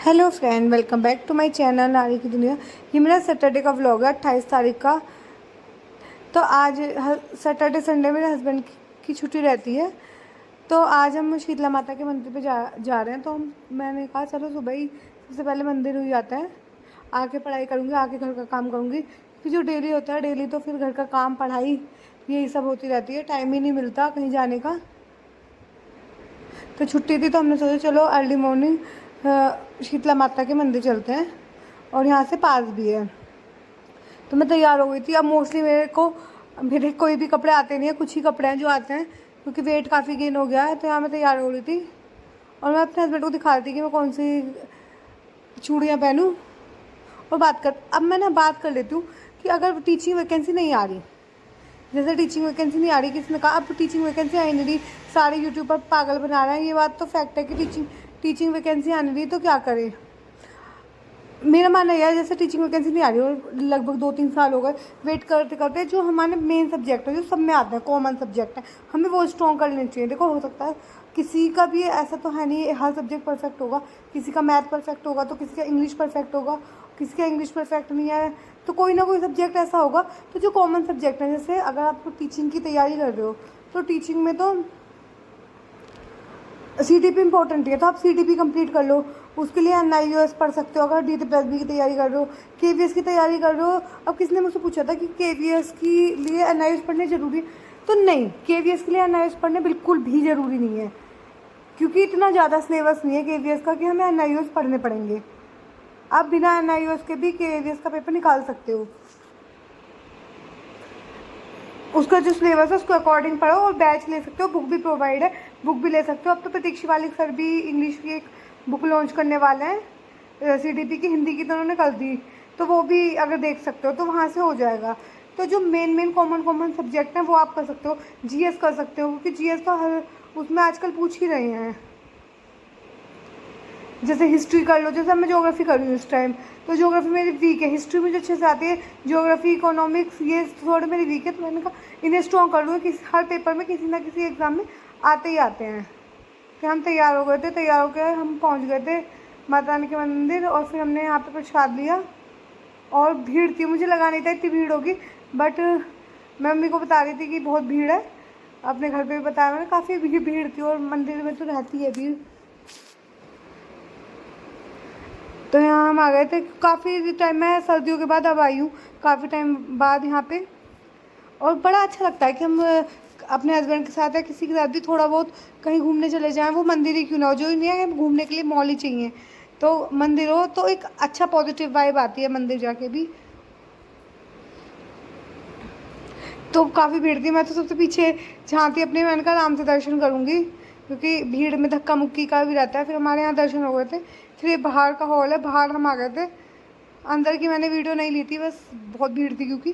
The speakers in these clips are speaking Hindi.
Hello friend, welcome back to my channel नारी की दुनिया। ये मेरा सैटरडे का व्लॉग है 28 तारीख का। तो आज सैटरडे संडे मेरे हस्बैंड की छुट्टी रहती है। तो आज हम शीतला माता के मंदिर पे जा रहे हैं। तो मैंने कहा चलो सुबह ही सबसे पहले मंदिर हो जाता है, आके पढ़ाई करूँगी, आके घर का काम करूँगी। क्योंकि जो डेली होता है डेली तो फिर घर का काम पढ़ाई यही सब होती रहती है, टाइम ही नहीं मिलता कहीं जाने का। तो छुट्टी थी तो हमने सोचा चलो अर्ली मॉर्निंग शीतला माता के मंदिर चलते हैं, और यहाँ से पास भी है। तो मैं तैयार हो गई थी। अब मोस्टली मेरे कोई भी कपड़े आते नहीं हैं, कुछ ही कपड़े हैं जो आते हैं, क्योंकि वेट काफ़ी गेन हो गया है। तो यहाँ मैं तैयार हो रही थी और मैं अपने हस्बैंड को दिखा रही थी कि मैं कौन सी चूड़ियाँ पहनूँ। और अब मैं ना बात कर लेती हूँ कि अगर टीचिंग वैकेंसी नहीं आ रही, जैसे टीचिंग वैकेंसी नहीं आ रही, किसी ने कहा अब टीचिंग वैकेंसी आई नहीं रही, सारे यूट्यूब पर पागल बना रहे हैं। ये बात तो फैक्ट है कि टीचिंग वैकेंसी आने रही, तो क्या करें। मेरा मानना यह है, जैसे टीचिंग वैकेंसी नहीं आ रही और लगभग 2-3 साल हो गए वेट करते करते, जो हमारे मेन सब्जेक्ट है जो सब में आते हैं, कॉमन सब्जेक्ट है, हमें वो स्ट्रॉन्ग कर लेने चाहिए। देखो, हो सकता है किसी का भी ऐसा तो है नहीं हर सब्जेक्ट परफेक्ट होगा। किसी का मैथ परफेक्ट होगा तो किसी का इंग्लिश परफेक्ट होगा, किसी का इंग्लिश परफेक्ट नहीं है, तो कोई ना कोई सब्जेक्ट ऐसा होगा। तो जो कॉमन सब्जेक्ट है, जैसे अगर आप टीचिंग की तैयारी कर रहे हो तो टीचिंग में तो CTP इंपॉर्टेंट है, तो आप CTP कंप्लीट कर लो। उसके लिए NIOS पढ़ सकते हो अगर DT+B की तैयारी कर रहे हो, KVS की तैयारी कर रहे हो। अब किसी ने मुझसे पूछा था कि KVS के लिए NIOS पढ़ने ज़रूरी, तो नहीं, KVS के लिए NIOS पढ़ने बिल्कुल भी ज़रूरी नहीं है, क्योंकि इतना ज़्यादा सिलेबस नहीं है KVS का कि हमें NIOS पढ़ने पड़ेंगे। आप बिना NIOS के भी KVS का पेपर निकाल सकते हो। उसका जो सिलेबस है उसके अकॉर्डिंग पढ़ो, और बैच ले सकते हो, बुक भी प्रोवाइड है, बुक भी ले सकते हो। अब तो प्रतीक शिवालिक सर भी इंग्लिश की एक बुक लॉन्च करने वाले हैं, CTP की, हिंदी की तो उन्होंने कर दी, तो वो भी अगर देख सकते हो तो वहाँ से हो जाएगा। तो जो मेन कॉमन सब्जेक्ट हैं वो आप कर सकते हो। GS कर सकते हो, क्योंकि GS तो हर उसमें आजकल पूछ ही रहे हैं। जैसे हिस्ट्री कर लो, जैसे मैं ज्योग्राफी कर रही हूँ इस टाइम, तो ज्योग्राफी मेरी वीक है, हिस्ट्री मुझे अच्छे से आती है, ज्योग्राफी इकोनॉमिक्स ये थोड़ी मेरी वीक है। तो मैंने कहा इन्हें स्ट्रॉन्ग कर लूँगी, हर पेपर में किसी ना किसी एग्ज़ाम में आते ही आते हैं। फिर हम तैयार हो गए थे, तैयार होकर हम पहुँच गए थे माता रानी के मंदिर, और फिर हमने यहाँ पर प्रसाद लिया। और भीड़ थी, मुझे लगा नहीं था इतनी भीड़ होगी, बट मैं मम्मी को बता रही थी कि बहुत भीड़ है। अपने घर पे भी बताया मैंने, काफ़ी भीड़ थी, और मंदिर में तो रहती है भीड़। तो यहाँ हम आ गए थे काफ़ी टाइम, मैं सर्दियों के बाद अब आई हूँ काफ़ी टाइम बाद यहाँ पे। और बड़ा अच्छा लगता है कि हम अपने हस्बैंड के साथ या किसी के साथ भी थोड़ा बहुत कहीं घूमने चले जाएं, वो मंदिर ही क्यों ना हो। जो नहीं है घूमने के लिए मॉल ही चाहिए, तो मंदिर हो तो एक अच्छा पॉजिटिव वाइब आती है मंदिर जाके भी। तो काफ़ी भीड़ थी, मैं तो सबसे पीछे जहाँ थी अपने, मैंने कहा आराम से दर्शन करूँगी, क्योंकि भीड़ में धक्का मुक्की का भी रहता है। फिर हमारे यहाँ दर्शन हो गए थे। फिर ये बाहर का हॉल है, बाहर हम आ गए थे। अंदर की मैंने वीडियो नहीं ली थी, बस बहुत भीड़ थी क्योंकि।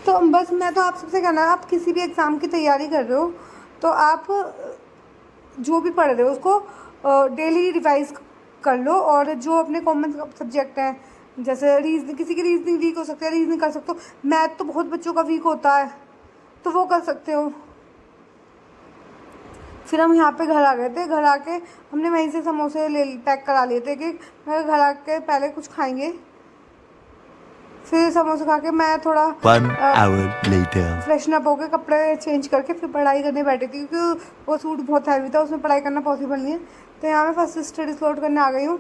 तो बस मैं तो आप सबसे कहना है, आप किसी भी एग्ज़ाम की तैयारी कर रहे हो तो आप जो भी पढ़ रहे हो उसको डेली रिवाइज कर लो। और जो अपने कॉमन सब्जेक्ट हैं, जैसे रीजनिंग, किसी की रीजनिंग वीक हो सकती है, रीजनिंग कर सकते हो। मैथ तो बहुत बच्चों का वीक होता है, तो वो कर सकते हो। फिर हम यहाँ पे घर आ गए थे। घर आके हमने वहीं से समोसे पैक करा लिए थे कि घर आके पहले कुछ खाएंगे, फिर समोसे खा के मैं थोड़ा 1 hour later. फ्रेशन अप होकर कपड़े चेंज करके फिर पढ़ाई करने बैठी थी, क्योंकि वो सूट बहुत हैवी था, उसमें पढ़ाई करना पॉसिबल नहीं है। तो यहाँ मैं फर्स्ट स्टडी स्लॉट करने आ गई हूँ।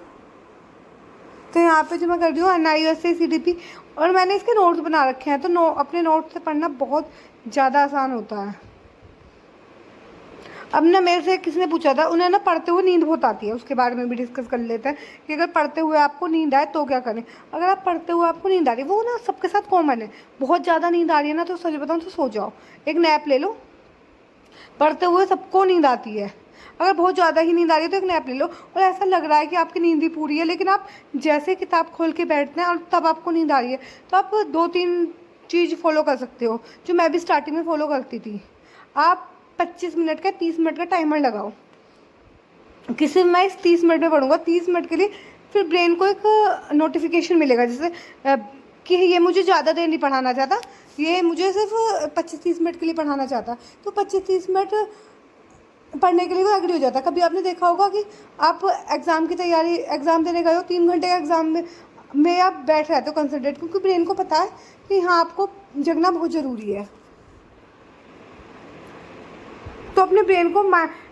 तो यहाँ पे जो मैं कर रही हूँ NIOS से CTP, और मैंने इसके नोट्स बना रखे हैं। तो अपने नोट्स से पढ़ना बहुत ज़्यादा आसान होता है। अब ना मेरे से किसी ने पूछा था, उन्हें ना पढ़ते हुए नींद बहुत आती है, उसके बारे में भी डिस्कस कर लेते हैं कि अगर पढ़ते हुए आपको नींद आए तो क्या करें। अगर आप पढ़ते हुए आपको नींद आ रही है, वो ना सबके साथ कॉमन है। बहुत ज़्यादा नींद आ रही है ना, तो सच बताऊँ तो सो जाओ, एक नैप ले लो। पढ़ते हुए सबको नींद आती है। अगर बहुत ज़्यादा ही नींद आ रही है तो एक नैप ले लो, और ऐसा लग रहा है कि आपकी नींद भी पूरी है, लेकिन आप जैसे किताब खोल के बैठते हैं और तब आपको नींद आ रही है, तो आप 2-3 चीज़ फॉलो कर सकते हो, जो मैं भी स्टार्टिंग में फॉलो करती थी। आप 25 मिनट का 30 मिनट का टाइमर लगाओ। किसी मैं इस 30 मिनट में पढ़ूँगा, 30 मिनट के लिए फिर ब्रेन को एक नोटिफिकेशन मिलेगा, जैसे कि ये मुझे ज़्यादा देर नहीं पढ़ाना चाहता, ये मुझे सिर्फ 25-30 मिनट के लिए पढ़ाना चाहता। तो 25-30 मिनट पढ़ने के लिए वो एग्री हो जाता है। कभी आपने देखा होगा कि आप एग्ज़ाम की तैयारी, एग्ज़ाम देने गए हो, 3 घंटे का एग्ज़ाम में आप बैठ रहते हो कंसंट्रेट, क्योंकि ब्रेन को पता है कि हाँ आपको जगना बहुत ज़रूरी है। तो अपने ब्रेन को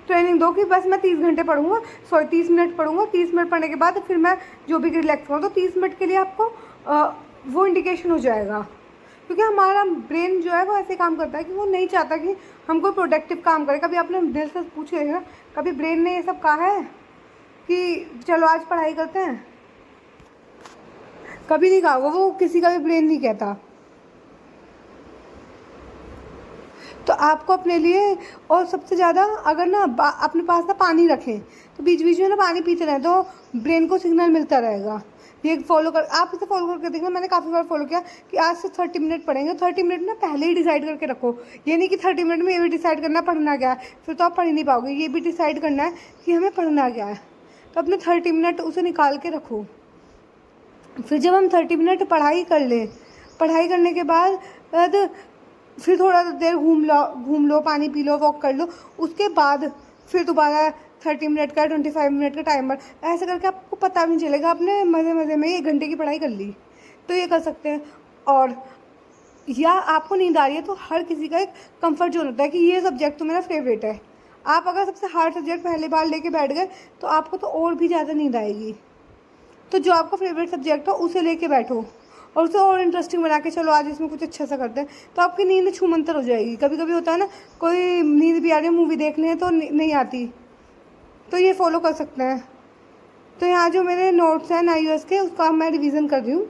ट्रेनिंग दो कि बस मैं 30 घंटे पढ़ूंगा, 30 मिनट पढ़ूंगा, 30 मिनट पढ़ने के बाद फिर मैं जो भी रिलैक्स करूँ, तो 30 मिनट के लिए आपको वो इंडिकेशन हो जाएगा। क्योंकि हमारा ब्रेन जो है वो ऐसे काम करता है कि वो नहीं चाहता कि हम कोई प्रोडक्टिव काम करें। कभी आपने दिल से पूछ लिया, कभी ब्रेन ने ये सब कहा है कि चलो आज पढ़ाई करते हैं? कभी नहीं कहा, वो किसी का भी ब्रेन नहीं कहता। तो आपको अपने लिए, और सबसे ज़्यादा अगर ना अपने पास ना पानी रखें, तो बीच बीच में ना पानी पीते रहें, तो ब्रेन को सिग्नल मिलता रहेगा। ये फॉलो कर, आप इसे फॉलो करके देखना। मैंने काफ़ी बार फॉलो किया कि आज से 30 मिनट पढ़ेंगे। 30 मिनट ना पहले ही डिसाइड करके रखो। ये नहीं कि 30 मिनट में ये भी डिसाइड करना पढ़ना क्या है, फिर तो आप पढ़ ही नहीं पाओगे। ये भी डिसाइड करना है कि हमें पढ़ना क्या है, तो अपने 30 मिनट उसे निकाल के रखो। फिर जब हम 30 मिनट पढ़ाई कर लें, पढ़ाई करने के बाद फिर थोड़ा देर घूम लो, पानी पी लो, वॉक कर लो। उसके बाद फिर दोबारा 30 मिनट का, 25 मिनट का टाइमर, ऐसे करके आपको पता भी नहीं चलेगा आपने मज़े मज़े में 1 घंटे की पढ़ाई कर ली। तो ये कर सकते हैं। और या आपको नींद आ रही है, तो हर किसी का एक कंफर्ट जोन होता है कि ये सब्जेक्ट तो मेरा फेवरेट है। आप अगर सबसे हार्ड सब्जेक्ट पहली बार लेके बैठ गए, तो आपको तो और भी ज़्यादा नींद आएगी। तो जो आपका फेवरेट सब्जेक्ट हो उसे लेके बैठो और उसे और इंटरेस्टिंग बना के चलो आज इसमें कुछ अच्छा सा करते हैं, तो आपकी नींद छूमंतर हो जाएगी। कभी कभी होता है ना, कोई नींद भी आ रही है, मूवी देखनी है तो नहीं आती, तो ये फॉलो कर सकते हैं। तो यहाँ जो मेरे नोट्स हैं NIOS के, उसका मैं रिवीजन कर रही हूँ,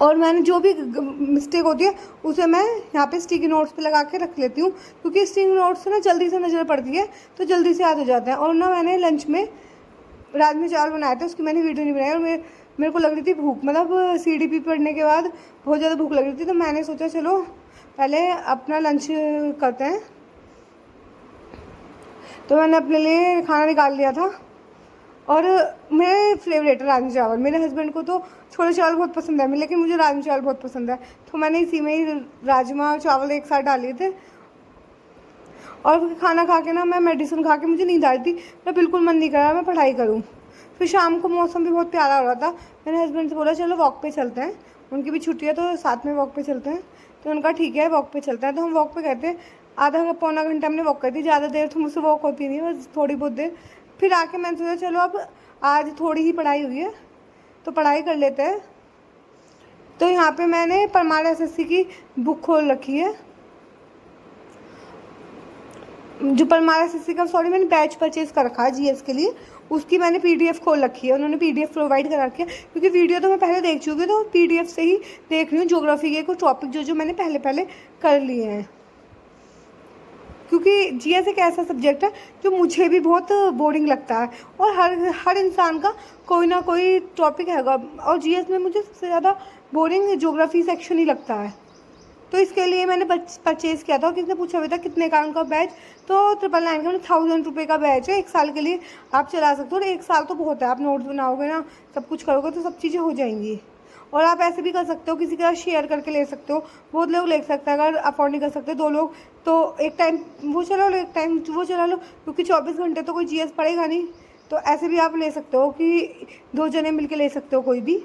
और मैंने जो भी मिस्टेक होती है उसे मैं यहाँ पे स्टिकी नोट्स पे लगा के रख लेती हूँ, क्योंकि स्टिकी नोट्स से ना जल्दी से नज़र पड़ती है, तो जल्दी से याद हो जाता है। और ना मैंने लंच में राजमा चावल बनाए थे, उसकी मैंने वीडियो नहीं बनाई, और मेरे को लग रही थी भूख, मतलब CDP पढ़ने के बाद बहुत ज़्यादा भूख लग रही थी। तो मैंने सोचा चलो पहले अपना लंच करते हैं। तो मैंने अपने लिए खाना निकाल लिया था, और मेरे फेवरेट है राजमा चावल। मेरे हस्बैंड को तो छोले चावल बहुत पसंद है, लेकिन मुझे राजमा चावल बहुत पसंद है, तो मैंने इसी में ही राजमा चावल एक साथ डाल लिए थे। और खाना खा के ना, मैं मेडिसिन खा के मुझे नींद आ रही थी, मैं बिल्कुल मन नहीं कर रहा मैं पढ़ाई करूँ। फिर शाम को मौसम भी बहुत प्यारा हो रहा था, मैंने हस्बैंड से बोला चलो वॉक पे चलते हैं, उनकी भी छुट्टी है तो साथ में वॉक पे चलते हैं। तो उनका ठीक है वॉक पे चलते हैं। तो हम वॉक पे गए थे, आधा पौना घंटा हमने वॉक करी थी, ज़्यादा देर तो मुझसे वॉक होती नहीं, बस थोड़ी बहुत देर। फिर आके मैंने सोचा चलो अब आज थोड़ी ही पढ़ाई हुई है तो पढ़ाई कर लेते हैं। तो यहाँ पे मैंने परमार SSC की बुक खोल रखी है, जो परमार SSC का, सॉरी मैंने बैच परचेज़ कर रखा है GS के लिए, उसकी मैंने PDF खोल रखी है। उन्होंने PDF प्रोवाइड करा रखी है, क्योंकि वीडियो तो मैं पहले देख चुकी हूँ, तो PDF से ही देख रही हूँ ज्योग्राफी के कुछ टॉपिक जो मैंने पहले कर लिए हैं। क्योंकि GS एक ऐसा सब्जेक्ट है जो मुझे भी बहुत बोरिंग लगता है, और हर इंसान का कोई ना कोई टॉपिक है, और GS में मुझे सबसे ज़्यादा बोरिंग ज्योग्राफी सेक्शन ही लगता है। तो इसके लिए मैंने परचेज़ किया था। किसने पूछा हुआ था कितने का उनका बैच, तो 999 का 1000 रुपये का बैच है, 1 साल के लिए आप चला सकते हो। और 1 साल तो बहुत है, आप नोट्स बनाओगे ना, सब कुछ करोगे तो सब चीज़ें हो जाएंगी। और आप ऐसे भी कर सकते हो, किसी का शेयर करके ले सकते हो, बहुत लोग ले सकते हैं। अगर अफोर्ड नहीं कर सकते 2 लोग, तो एक टाइम वो चला लो, एक टाइम वो चला लो, क्योंकि 24 घंटे तो कोई GS पढ़ेगा नहीं। तो ऐसे भी आप ले सकते हो कि 2 जने मिल के ले सकते हो कोई भी।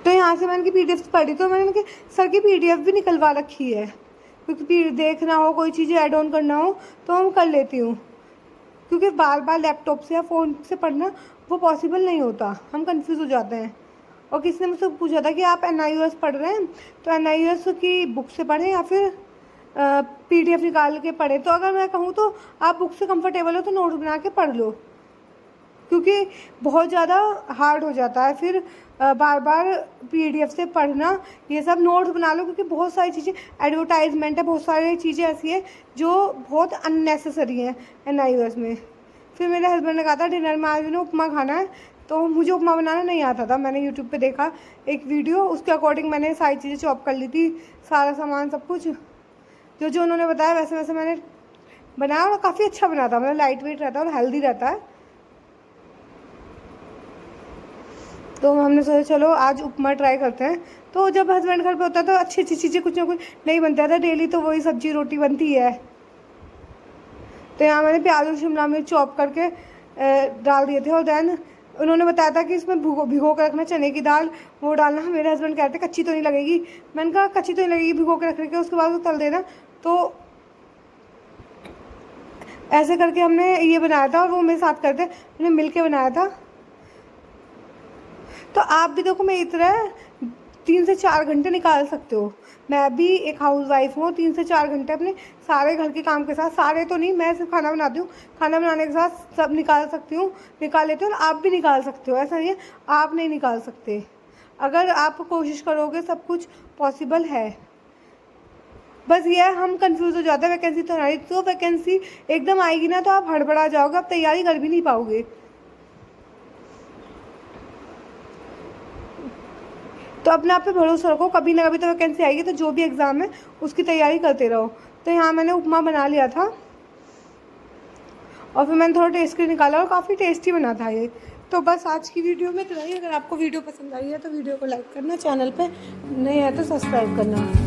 तो यहाँ से मैंने PDF पढ़ी, तो मैंने सर की PDF भी निकलवा रखी है, क्योंकि देखना हो, कोई चीज़ें ऐड ऑन करना हो तो हम कर लेती हूँ, क्योंकि बार बार लैपटॉप से या फ़ोन से पढ़ना वो पॉसिबल नहीं होता, हम कंफ्यूज हो जाते हैं। और किसी ने मुझसे पूछा था कि आप NIOS पढ़ रहे हैं तो NIOS की बुक से पढ़ें या फिर PDF निकाल के पढ़ें। तो अगर मैं कहूँ तो आप बुक से कंफर्टेबल हो तो नोट्स बना के पढ़ लो, क्योंकि बहुत ज़्यादा हार्ड हो जाता है फिर बार बार PDF से पढ़ना। ये सब नोट्स बना लो, क्योंकि बहुत सारी चीज़ें एडवर्टाइजमेंट है, बहुत सारी चीज़ें ऐसी है जो बहुत अननेसेसरी हैं NIOS में। फिर मेरे हस्बैंड ने कहा था डिनर में आज उन्हें उपमा खाना है, तो मुझे उपमा बनाना नहीं आता था। मैंने यूट्यूब पे देखा एक वीडियो, उसके अकॉर्डिंग मैंने सारी चीज़ें चॉप कर ली थी, सारा सामान सब कुछ जो उन्होंने बताया वैसे वैसे मैंने बनाया, और काफ़ी अच्छा बना था, मतलब लाइट वेट रहता है और हेल्दी रहता है। तो हमने सोचा चलो आज उपमा ट्राई करते हैं। तो जब हस्बैंड घर पे होता है तो अच्छी अच्छी चीज़ें कुछ ना कुछ नहीं बनता था, डेली तो वही सब्जी रोटी बनती है। तो यहाँ मैंने प्याज और शिमला मिर्च चॉप करके डाल दिए थे, और देन उन्होंने बताया था कि इसमें भिगो कर रखना चने की दाल, वो डालना। मेरे हस्बैंड कहते कच्ची तो नहीं लगेगी, मैंने कहा कच्ची तो नहीं लगेगी, भिगो के रखने के उसके बाद वो तल देना। तो ऐसे करके हमने ये बनाया था, और वो मेरे साथ करते हमने मिल के बनाया था। तो आप भी देखो मेरी तरह 3 से 4 घंटे निकाल सकते हो। मैं भी एक हाउसवाइफ हूँ, 3 से 4 घंटे अपने सारे घर के काम के साथ, सारे तो नहीं, मैं सिर्फ खाना बनाती हूँ, खाना बनाने के साथ सब निकाल सकती हूँ, निकाल लेती हूँ। और आप भी निकाल सकते हो, ऐसा नहीं है आप नहीं निकाल सकते। अगर आप कोशिश करोगे सब कुछ पॉसिबल है। बस ये है हम कंफ्यूज हो जाते हैं वैकेंसी तो हमारी, तो वैकेंसी एकदम आएगी ना तो आप हड़बड़ा जाओगे, आप तैयारी कर भी नहीं पाओगे। तो अपने आप पे भरोसा रखो, कभी ना कभी तो वैकेंसी आएगी, तो जो भी एग्ज़ाम है उसकी तैयारी करते रहो। तो यहाँ मैंने उपमा बना लिया था, और फिर मैंने थोड़ा टेस्ट के निकाला, और काफ़ी टेस्टी बना था ये। तो बस आज की वीडियो में इतना ही। अगर आपको वीडियो पसंद आई है तो वीडियो को लाइक करना, चैनल पे नए है तो सब्सक्राइब करना।